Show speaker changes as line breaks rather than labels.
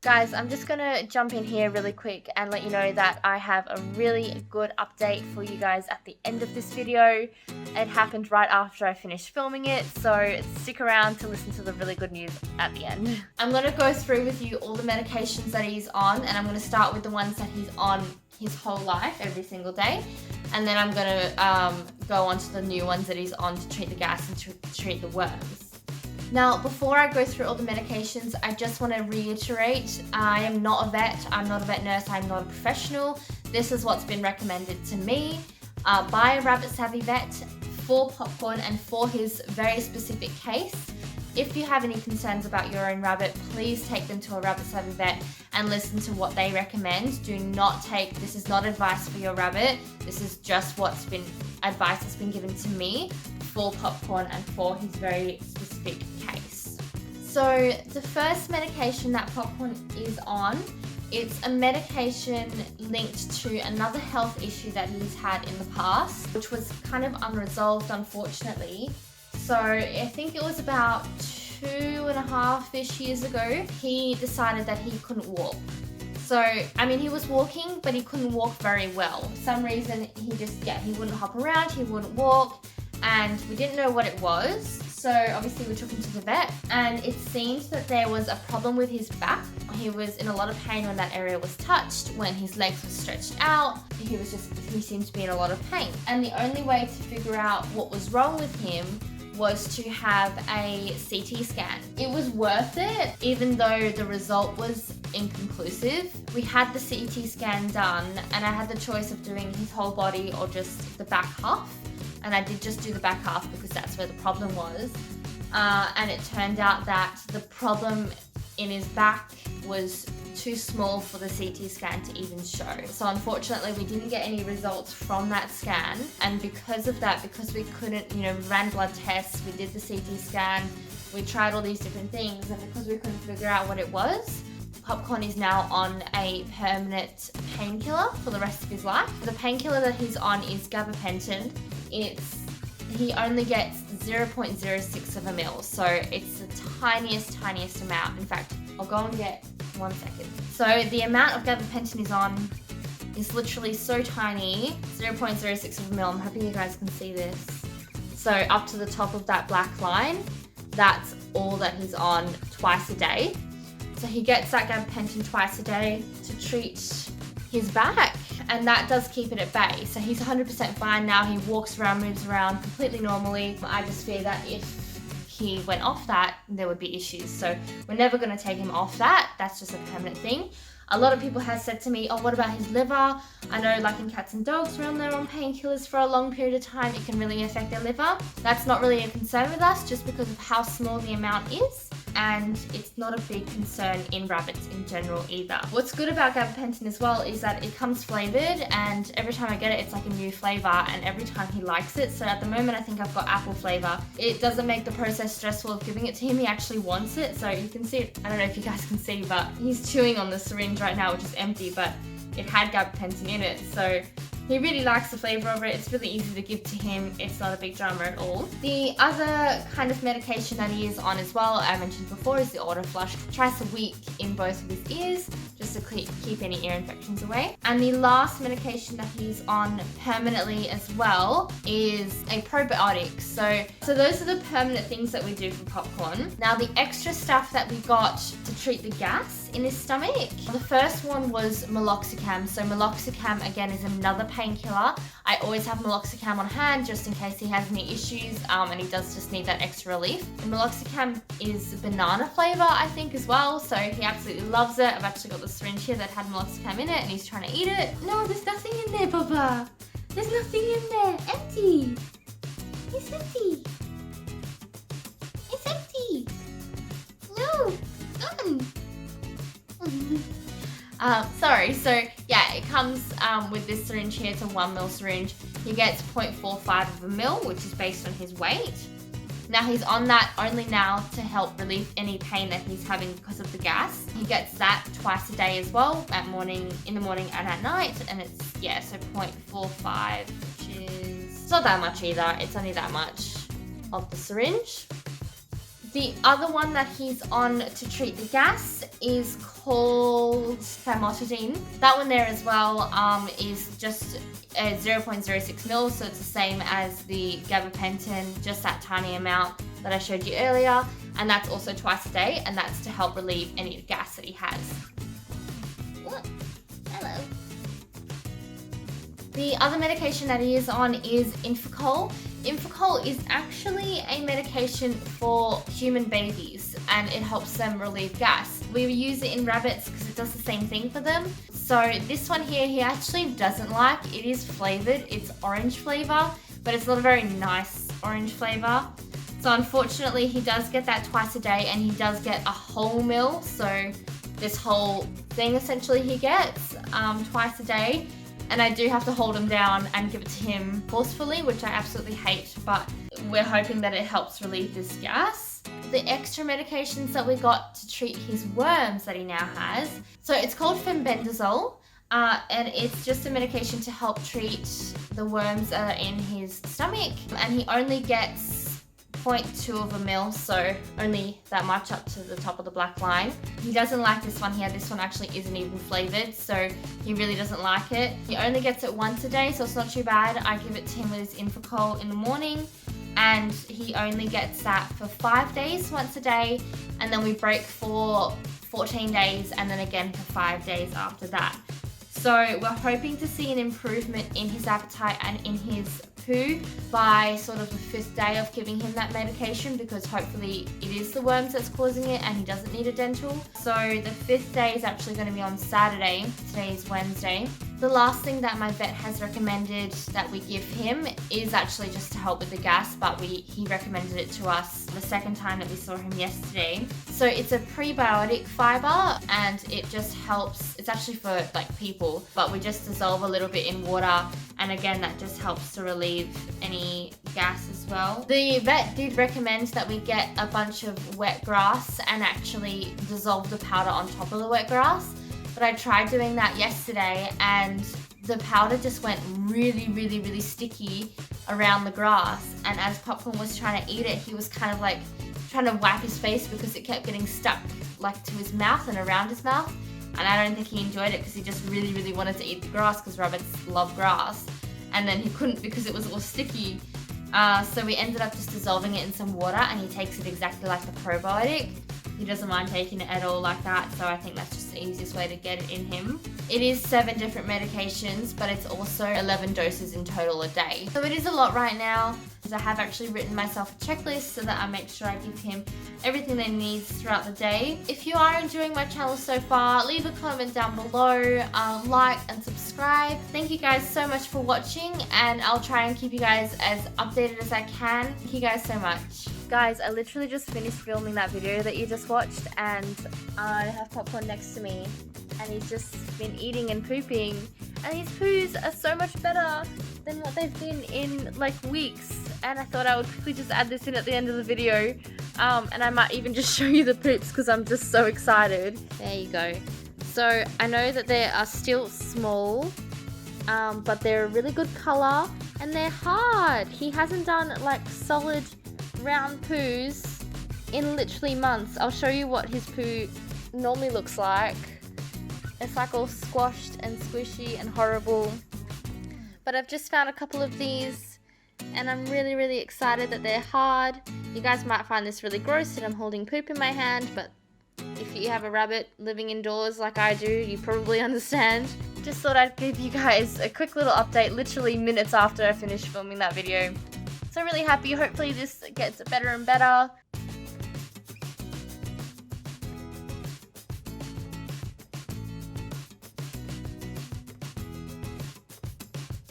Guys, I'm just gonna jump in here really quick and let you know that I have a really good update for you guys at the end of this video. It happened right after I finished filming it, so stick around to listen to the really good news at the end. I'm gonna go through with you all the medications that he's on, and I'm gonna start with the ones that he's on his whole life, every single day. And then I'm gonna go on to the new ones that he's on to treat the gas and to treat the worms. Now, before I go through all the medications, I just want to reiterate, I am not a vet, I'm not a vet nurse, I'm not a professional. This is what's been recommended to me by a rabbit savvy vet for Popcorn and for his very specific case. If you have any concerns about your own rabbit, please take them to a rabbit savvy vet and listen to what they recommend. Do not take, this is not advice for your rabbit, this is just advice that's been given to me for Popcorn and for his very specific case. So the first medication that Popcorn is on, it's a medication linked to another health issue that he's had in the past, which was kind of unresolved, unfortunately. So I think it was about 2.5-ish years ago, he decided that he couldn't walk. So, I mean, he was walking, but he couldn't walk very well. For some reason, he wouldn't hop around, he wouldn't walk, and we didn't know what it was. So obviously we took him to the vet, and it seemed that there was a problem with his back. He was in a lot of pain when that area was touched, when his legs were stretched out. He seemed to be in a lot of pain. And the only way to figure out what was wrong with him was to have a CT scan. It was worth it, even though the result was inconclusive. We had the CT scan done, and I had the choice of doing his whole body or just the back half. And I did just do the back half because that's where the problem was. And it turned out that the problem in his back was too small for the CT scan to even show. So unfortunately, we didn't get any results from that scan. And because of that, because we couldn't, we ran blood tests, we did the CT scan, we tried all these different things, and because we couldn't figure out what it was, Popcorn is now on a permanent painkiller for the rest of his life. The painkiller that he's on is gabapentin. He only gets 0.06 of a mil, so it's the tiniest amount. In fact, I'll go and get 1 second. So the amount of gabapentin he's on is literally so tiny, 0.06 of a mil. I'm hoping you guys can see this. So up to the top of that black line, that's all that he's on twice a day. So he gets that gabapentin twice a day to treat his back, and that does keep it at bay. So he's 100% fine now. He walks around, moves around completely normally. I just fear that if he went off that, there would be issues. So we're never going to take him off that. That's just a permanent thing. A lot of people have said to me, oh, what about his liver? I know, like in cats and dogs, when they're on painkillers for a long period of time, it can really affect their liver. That's not really a concern with us, just because of how small the amount is. And it's not a big concern in rabbits in general either. What's good about gabapentin as well is that it comes flavored, and every time I get it, it's like a new flavor, and every time he likes it. So at the moment, I think I've got apple flavor. It doesn't make the process stressful of giving it to him. He actually wants it. So you can see it. I don't know if you guys can see, but he's chewing on the syringe right now, which is empty, but it had gabapentin in it. So he really likes the flavor of it. It's really easy to give to him. It's not a big drama at all. The other kind of medication that he is on as well, I mentioned before, is the auto flush twice a week in both of his ears, just to keep any ear infections away. And the last medication that he's on permanently as well is a probiotic. So those are the permanent things that we do for Popcorn. Now the extra stuff that we got to treat the gas in his stomach, the first one was meloxicam. So meloxicam again is another painkiller. I always have meloxicam on hand just in case he has any issues, and he does just need that extra relief. And meloxicam is banana flavor, I think, as well, so he absolutely loves it. I've actually got the syringe here that had meloxicam in it, and he's trying to eat it. No, there's nothing in there, Papa. There's nothing in there. Empty. It's empty. It's empty. No. Sorry, so yeah, it comes with this syringe here. It's a 1 ml syringe. He gets 0.45 of a mil, which is based on his weight. Now he's on that only now to help relieve any pain that he's having because of the gas. He gets that twice a day as well, in the morning and at night, and it's, yeah, so 0.45, which is, it's not that much either. It's only that much of the syringe. The other one that he's on to treat the gas is called famotidine. That one there as well is just 0.06 mils, so it's the same as the gabapentin, just that tiny amount that I showed you earlier, and that's also twice a day, and that's to help relieve any gas that he has. What? Hello. The other medication that he is on is Infocol. Infocol is actually a medication for human babies, and it helps them relieve gas. We use it in rabbits because it does the same thing for them. So this one here, he actually doesn't like. It is flavored, it's orange flavor, but it's not a very nice orange flavor. So unfortunately, he does get that twice a day, and he does get a whole meal. So this whole thing essentially he gets twice a day. And I do have to hold him down and give it to him forcefully, which I absolutely hate, but we're hoping that it helps relieve this gas. The extra medications that we got to treat his worms that he now has. So it's called fenbendazole, and it's just a medication to help treat the worms that are in his stomach. And he only gets 0.2 of a mil, so only that much up to the top of the black line. He doesn't like this one here. This one actually isn't even flavored, so he really doesn't like it. He only gets it once a day, so it's not too bad. I give it to him with his Infocol in the morning, and he only gets that for 5 days once a day, and then we break for 14 days, and then again for 5 days after that. So we're hoping to see an improvement in his appetite and in his poo by sort of the 5th day of giving him that medication, because hopefully it is the worms that's causing it and he doesn't need a dental. So the 5th day is actually going to be on Saturday. Today is Wednesday. The last thing that my vet has recommended that we give him is actually just to help with the gas, but he recommended it to us the second time that we saw him yesterday. So it's a prebiotic fiber, and it just helps. It's actually for like people, but we just dissolve a little bit in water, and again that just helps to relieve any gas as well. The vet did recommend that we get a bunch of wet grass and actually dissolve the powder on top of the wet grass. But I tried doing that yesterday, and the powder just went really sticky around the grass. And as Popcorn was trying to eat it, he was kind of like trying to wipe his face because it kept getting stuck like to his mouth and around his mouth. And I don't think he enjoyed it because he just really wanted to eat the grass, because rabbits love grass. And then he couldn't because it was all sticky. So we ended up just dissolving it in some water, and he takes it exactly like the probiotic. He doesn't mind taking it at all like that, so I think that's just the easiest way to get it in him. It is 7 different medications, but it's also 11 doses in total a day. So it is a lot right now. I have actually written myself a checklist so that I make sure I give him everything that he needs throughout the day. If you are enjoying my channel so far, leave a comment down below, like and subscribe. Thank you guys so much for watching, and I'll try and keep you guys as updated as I can. Thank you guys so much. Guys, I literally just finished filming that video that you just watched, and I have Popcorn next to me, and he's just been eating and pooping, and his poos are so much better than what they've been in like weeks. And I thought I would quickly just add this in at the end of the video, and I might even just show you the poops because I'm just so excited. There you go. So I know that they are still small, but they're a really good color, and they're hard. He hasn't done like solid round poos in literally months. I'll show you what his poo normally looks like. It's like all squashed and squishy and horrible. But I've just found a couple of these, and I'm really excited that they're hard. You guys might find this really gross that I'm holding poop in my hand, but if you have a rabbit living indoors like I do, you probably understand. Just thought I'd give you guys a quick little update literally minutes after I finished filming that video. So really happy. Hopefully this gets better and better.